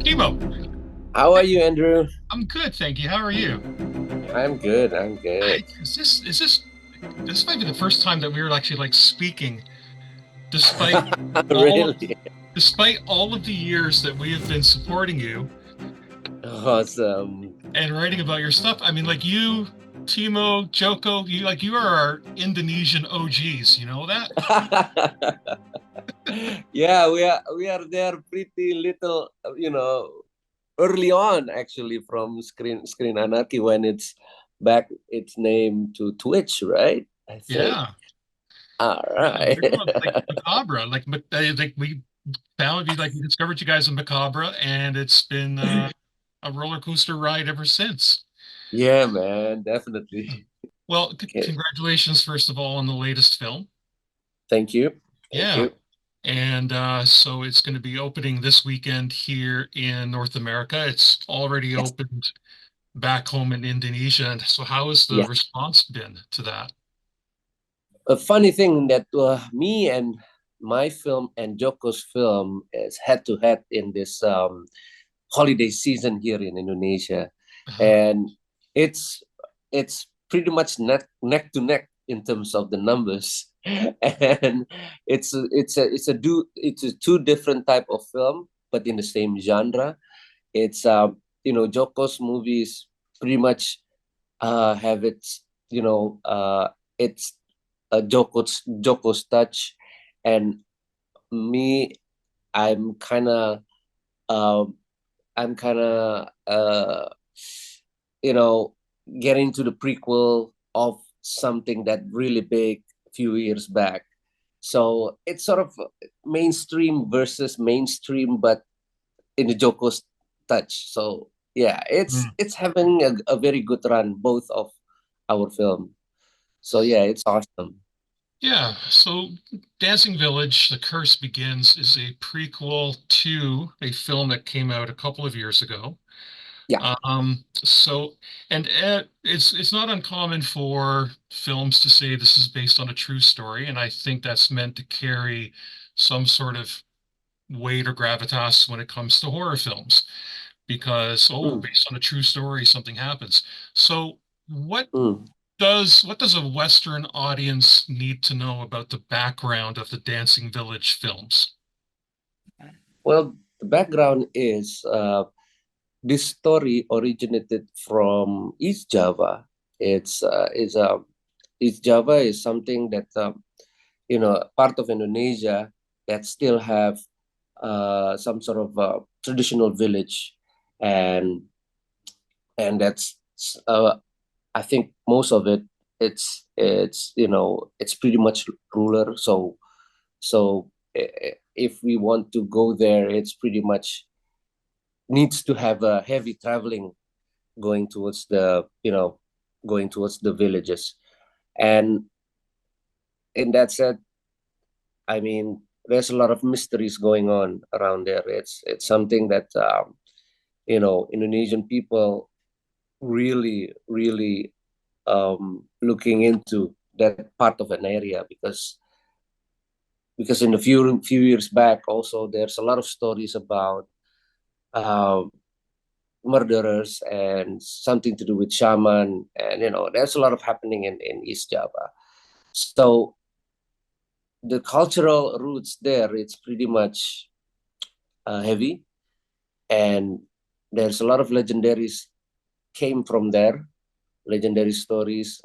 Kimo, How are you, Andrew? I'm good, thank you. How are you? I'm good. I'm good. This might be the first time that we were actually like speaking, despite all of Really despite all of the years that we have been supporting you awesome. and writing about your stuff. I mean, like you, Timo, Joko, you are our Indonesian OGs. You know that? Yeah, we are there pretty little, early on actually from Screen Anarchy when it's back its name to Twitch, right? I think. Yeah, All yeah. right. We were on like Macabre, like we found you like we discovered you guys in Macabre, and it's been a roller coaster ride ever since. Yeah, man, definitely. Well, Okay. congratulations, first of all, on the latest film. Thank you. Thank Yeah. you. And so it's going to be opening this weekend here in North America. It's already Yes. opened back home in Indonesia. And so, how has the Yeah. response been to that? A funny thing that me and my film and Joko's film is head to head in this holiday season here in Indonesia, Uh, and it's it's pretty much neck to neck in terms of the numbers, and it's a two different type of film, but in the same genre. It's Joko's movies pretty much have its you know it's Joko's touch, and me, I'm kind of um, I'm kind of you know getting to the prequel of something that really big a few years back. So it's sort of mainstream versus mainstream, but in the Joko's touch. So yeah, mm. it's having a very good run, both of our film. So yeah, it's awesome. Yeah. So, Dancing Village, The Curse Begins is a prequel to a film that came out a couple of years ago. Yeah. So, and it's not uncommon for films to say this is based on a true story, and I think that's meant to carry some sort of weight or gravitas when it comes to horror films, because Mm, based on a true story, something happens. So, what mm. what does a Western audience need to know about the background of the Dancing Village films? Well, the background is this story originated from East Java. East Java is something that part of Indonesia that still have some sort of traditional village, and that's I think most of it, it's pretty much rural. So if we want to go there, it's pretty much needs to have a heavy traveling going towards the villages. And in that said, I mean, there's a lot of mysteries going on around there. It's something that Indonesian people really really looking into that part of an area, because in a few years back also there's a lot of stories about um, murderers and something to do with shaman, and there's a lot of happening in East Java. So the cultural roots there, it's pretty much heavy, and there's a lot of legendaries came from there, legendary stories,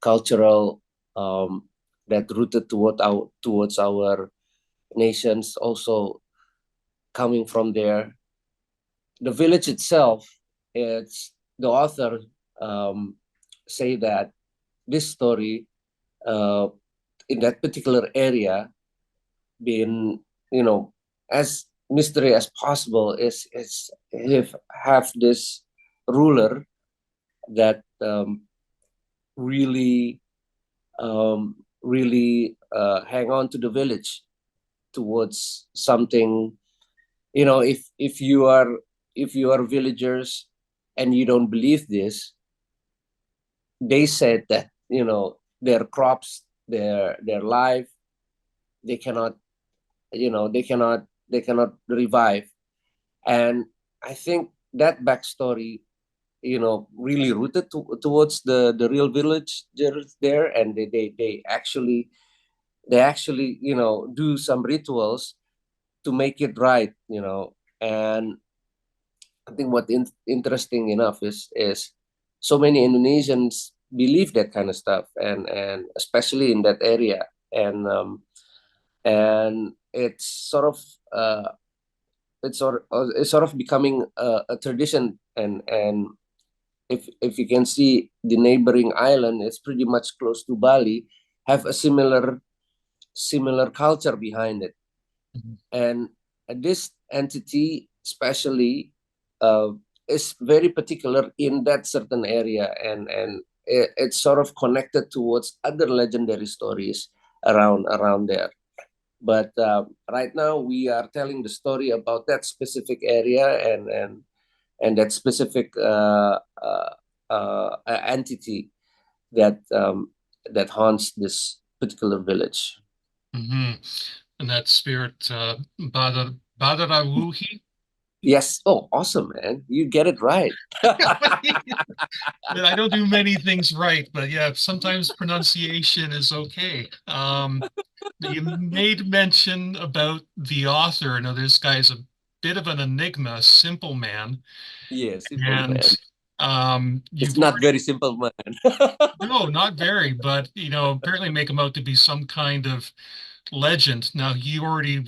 cultural, that rooted towards our nations also coming from there. The village itself, it's the author um, say that this story, uh, in that particular area, being as mystery as possible, is if have this ruler that really really hang on to the village towards something. If you are villagers and you don't believe this, they said that their crops, their life, they cannot, they cannot revive. And I think that backstory, really rooted towards the real village there, and they actually do some rituals to make it right. And I think what interesting enough is so many Indonesians believe that kind of stuff, and especially in that area, and it's sort of becoming a tradition, and if you can see the neighboring island, it's pretty much close to Bali, have a similar culture behind it. Mhm. And this entity especially uh, is very particular in that certain area, and it's sort of connected towards other legendary stories around there. But right now we are telling the story about that specific area, and that specific entity that haunts this particular village. Mhm. And that spirit, Badarawuhi. Yes. Oh, awesome, man. You get it right. I don't do many things right, but yeah, sometimes pronunciation is okay. You made mention about the author. Now, this guy's a bit of an enigma, simple man, Yeah, simple and man. It's you've not already very simple, man. no, not very, but apparently make him out to be some kind of legend. Now, you've already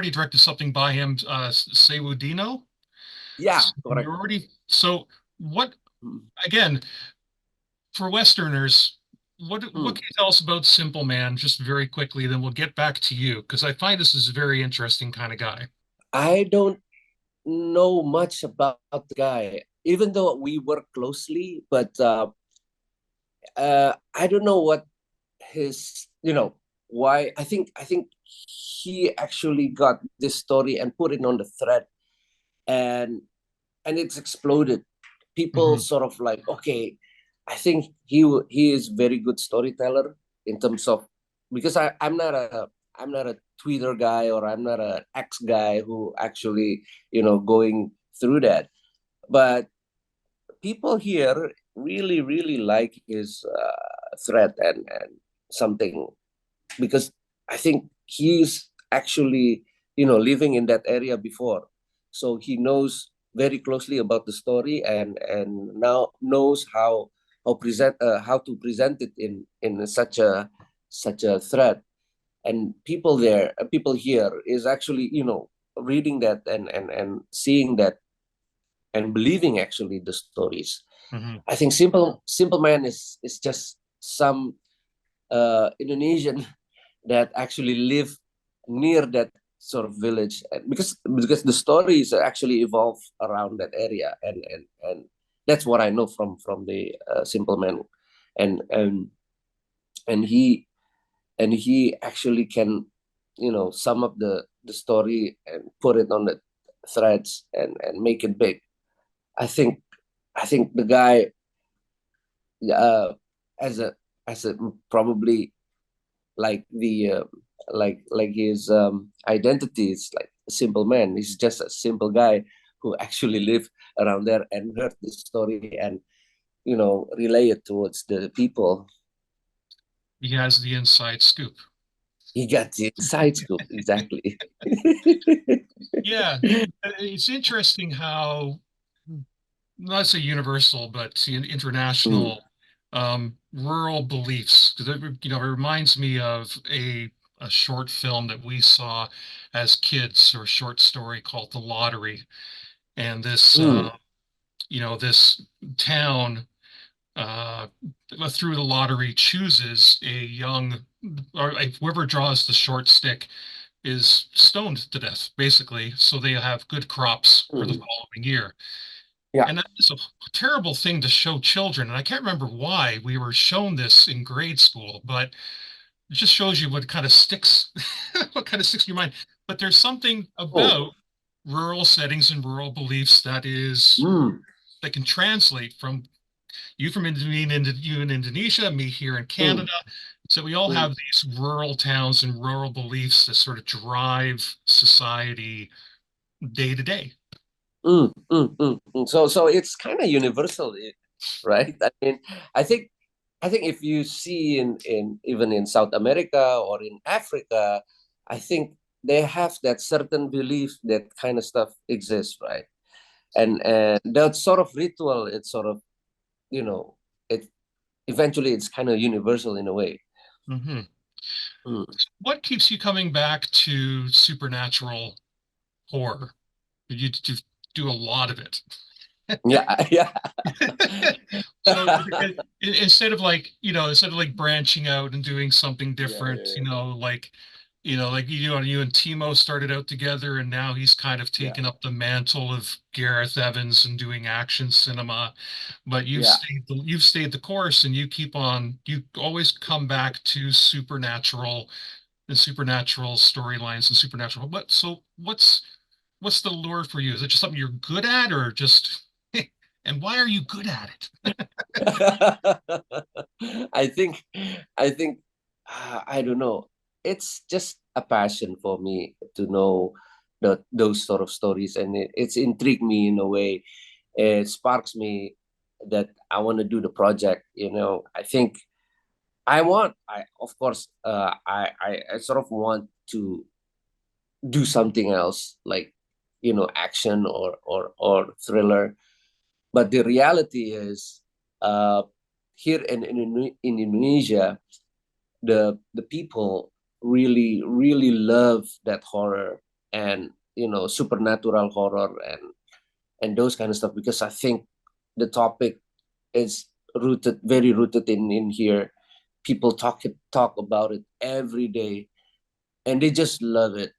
directed something by him, Sewudino. Yeah, You're correct. already so what Mm. again for Westerners? What Mm. can you tell us about Simple Man, just very quickly? Then we'll get back to you because I find this is a very interesting kind of guy. I don't know much about the guy, even though we work closely, but I don't know what why. I think he actually got this story and put it on the thread, and it's exploded. People Hmm. sort of like, okay, I think he is very good storyteller in terms of, because I'm not a Twitter guy, or I'm not an X guy who actually going through that, but people here really really like his thread, and something, because I think he's actually living in that area before, so he knows very closely about the story, and now knows how to present it in such a thread. And people here is actually reading that, and seeing that, and believing actually the stories. Hmm. I think Simple Man is just some Indonesian that actually live near that sort of village, because the stories actually evolve around that area, and that's what I know from the Simple Man. And and he and he actually can sum up the story and put it on the threads, and make it big. I think i think the guy, uh as a probably, like the like his identity is like a simple man. He's just a simple guy who actually lived around there and heard the story, and relay it towards the people. He has the inside scoop. He got the inside scoop, exactly. Yeah, it's interesting how not say universal, but Mm, international rural beliefs. 'Cause it reminds me of a short film that we saw as kids, or a short story called The Lottery. And mm, this town uh, through the lottery chooses a young, or whoever draws the short stick is stoned to death, basically, so they have good crops for the mm. following year. Yeah. And that is a terrible thing to show children. And I can't remember why we were shown this in grade school, but it just shows you what kind of sticks, what kind of sticks in your mind. But there's something Oh. about rural settings and rural beliefs Mm, that can translate from you from you in Indonesia, me here in mm, Canada. So we all mm, have these rural towns and rural beliefs that sort of drive society day to day. So it's kind of universal, right? I mean, I think I think if you see in even in South America or in Africa, I think they have that certain belief that kind of stuff exists, right? And that sort of ritual, it's sort of, you know, it eventually it's kind of universal in a way. Hmm. Mm. What keeps you coming back to supernatural horror? You do a lot of it. Yeah, yeah, So instead of like, instead of like branching out and doing something yeah, different, like you and Timo started out together and now he's kind of yeah, taken up the mantle of Gareth Evans and doing action cinema. But yeah. you've stayed the course and you always come back to supernatural and supernatural storylines and supernatural. What's the lure for you? Is it just something you're good at or just and why are you good at it? I think, I think, I don't know. It's just a passion for me to know those sort of stories, and it's intrigued me in a way. It sparks me that I want to do the project. I think I of course, I sort of want to do something else, like action or thriller. But the reality is, uh, here in Indonesia, the people really love that horror and supernatural horror and those kind of stuff, because I think the topic is very rooted in here. People talk about it every day, and they just love it,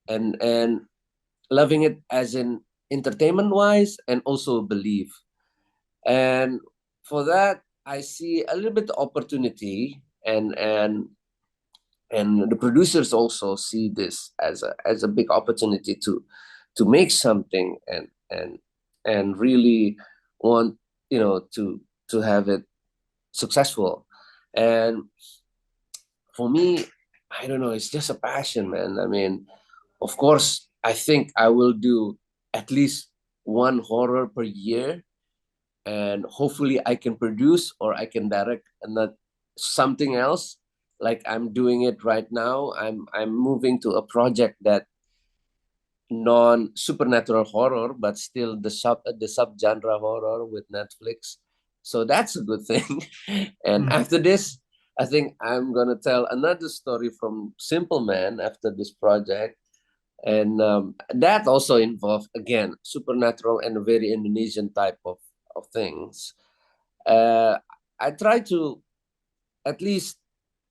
and loving it as in entertainment wise and also belief. And for that, I see a little bit of opportunity, and the producers also see this as a big opportunity to make something and really want to have it successful. And for me, I don't know, it's just a passion, man. I mean, of course, I think I will do at least one horror per year, and hopefully I can produce or I can direct and not something else, like I'm doing it right now. I'm moving to a project that non supernatural horror, but still the subgenre horror with Netflix. So that's a good thing. And Hmm. after this, I think I'm gonna tell another story from Simple Man after this project, and that also involved again supernatural and a very Indonesian type of things. uh, I try to at least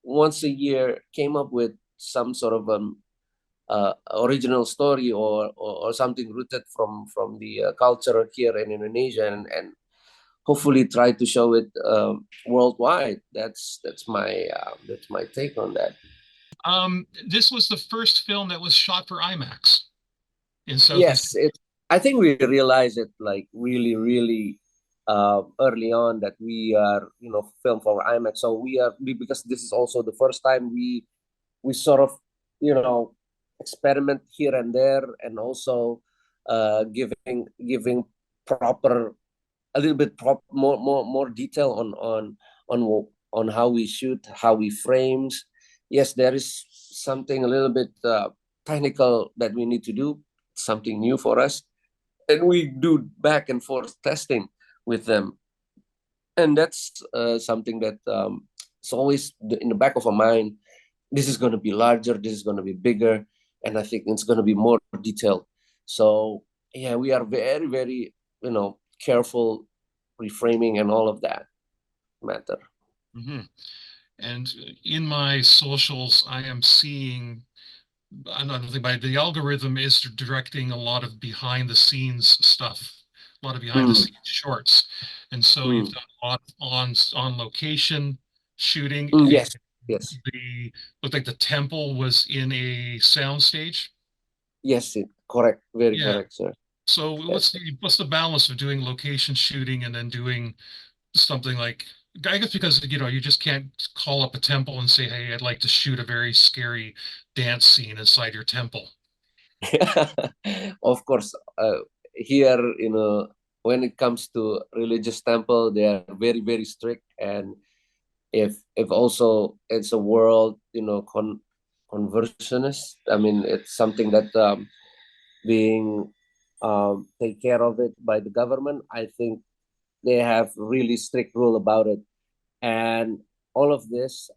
once a year came up with some sort of original story or something rooted from the culture here in Indonesia, and hopefully try to show it worldwide. That's my take on that. This was the first film that was shot for IMAX in Southeast. Yes, I think we realized it like really early on that we are film for IMAX. So because this is also the first time we sort of you know experiment here and there, and also giving proper a little bit more detail on on how we shoot, how we frames. Yes, there is something a little bit technical that we need to do, something new for us, and we do back and forth testing with them. And that's something that it's always in the back of our mind. This is going to be larger, this is going to be bigger, and I think it's going to be more detailed. So yeah, we are very careful reframing and all of that matter. Hmm. And in my socials, I am seeing another thing by the algorithm is directing a lot of behind the scenes stuff, a lot of behind the Mm, scenes shorts. And so you've mm, done a lot on location shooting, and yes, yes, the looked like the temple was in a sound stage. yes, correct, very Yeah. correct, sir. So Yes. what's the balance of doing location shooting and then doing something like, I guess because you just can't call up a temple and say, "Hey, I'd like to shoot a very scary dance scene inside your temple." Of course, here, when it comes to religious temple, they are very, very strict. And if also it's a world, conversionist, I mean, it's something that being take care of it by the government. I think they have really strict rule about it. And all of this,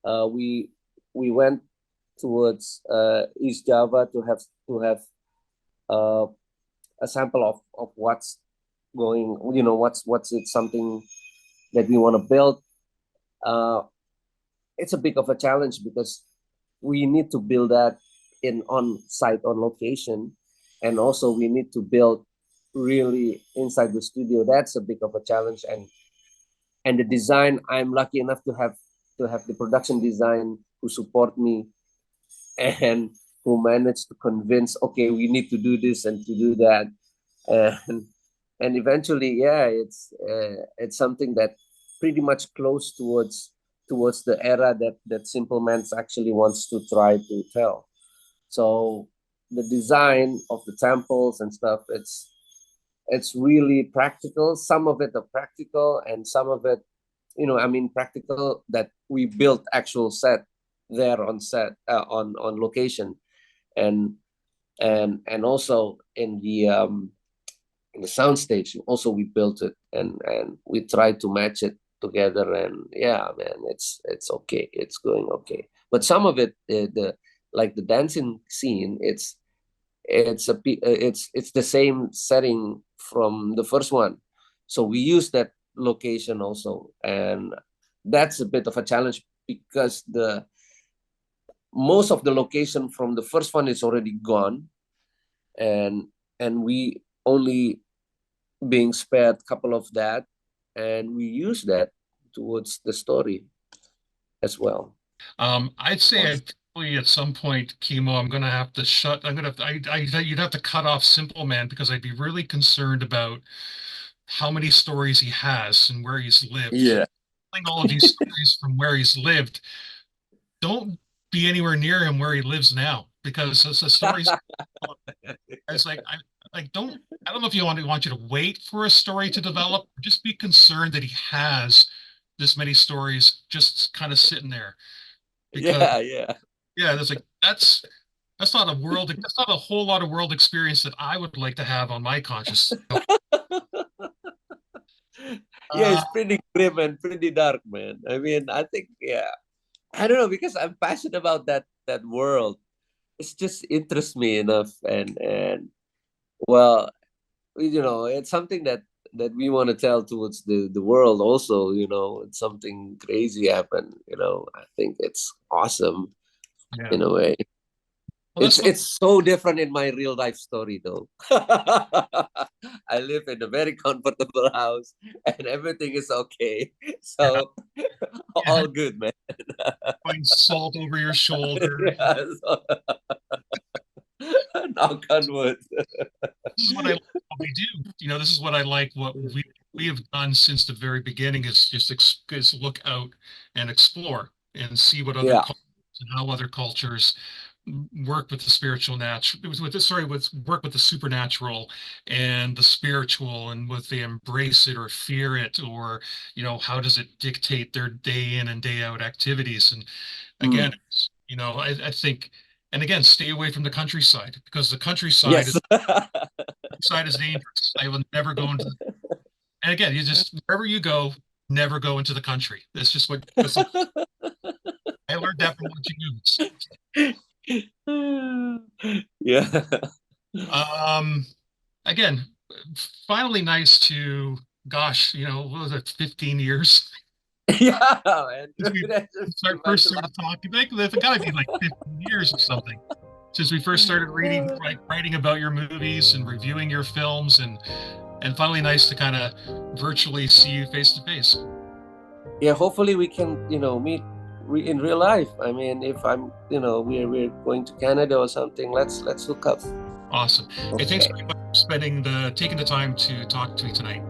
we went towards East Java to have uh, a sample of what's going, what's it something that we want to build. Uh, it's a bit of a challenge because we need to build that in on site on location, and also we need to build really inside the studio. That's a bit of a challenge. And the design, I'm lucky enough to have the production design who support me, and who managed to convince, okay, we need to do this and to do that. And eventually, yeah, it's something that pretty much close towards the era that Simple Minds actually wants to try to tell. So the design of the temples and stuff, it's really practical. Some of it are practical, and some of it, I mean, practical that we built actual set there on set, on location. And and and also in the sound stage also we built it, and we tried to match it together. And yeah, man, it's okay, it's going okay. But some of it, the like the dancing scene, it's the same setting from the first one, so we use that location also. And that's a bit of a challenge because the most of the location from the first one is already gone, and we only being spared a couple of that, and we use that towards the story as well. I'd say I'd probably at some point, Kimo, I'm gonna have to shut. I'm gonna. You'd have to cut off Simple Man because I'd be really concerned about how many stories he has and where he's lived. Yeah. Telling all of these stories from where he's lived, don't be anywhere near him where he lives now because the stories. It's like like don't. I don't know if you want you to wait for a story to develop. Just be concerned that he has this many stories just kind of sitting there because Yeah, yeah. yeah, that's not a world. That's not a whole lot of world experience that I would like to have on my conscious. Yeah, Uh, it's pretty grim and pretty dark, man. I mean, I think, yeah, I don't know, because I'm passionate about that world. It's just interests me enough. And well, it's something that we want to tell towards the world also. It's something crazy happened. I think it's awesome yeah. in a way. Well, It's that's what. it's so different in my real life story though. I live in a very comfortable house and everything is okay. Yeah, So yeah. all good, man. Pouring salt over your shoulder. Yeah, so, knock on wood. This is what I like what we do. This is what I like what we have done since the very beginning is just is look out and explore and see what other Yeah. cultures and how other cultures work with the spiritual natural with the sorry with work with the supernatural and the spiritual and with they embrace it or fear it or how does it dictate their day in and day out activities and again Mm. I think and again stay away from the countryside because the countryside Yes. is side is dangerous. I will never go into and again you just wherever you go never go into the country. That's just that's I learned that from watching movies. Yeah. um Again, finally nice to, gosh, what was it, 15 years Yeah, man. since we That just first reminds a started lot. talking. I think it's got to be like 15 years or something since we first started reading, writing about your movies and reviewing your films, and finally nice to kind of virtually see you face to face. Yeah, hopefully we can, meet in real life. I mean, if I'm, we're going to Canada or something, let's hook up. Awesome. Hey, thanks Okay. very much for taking the time to talk to me tonight.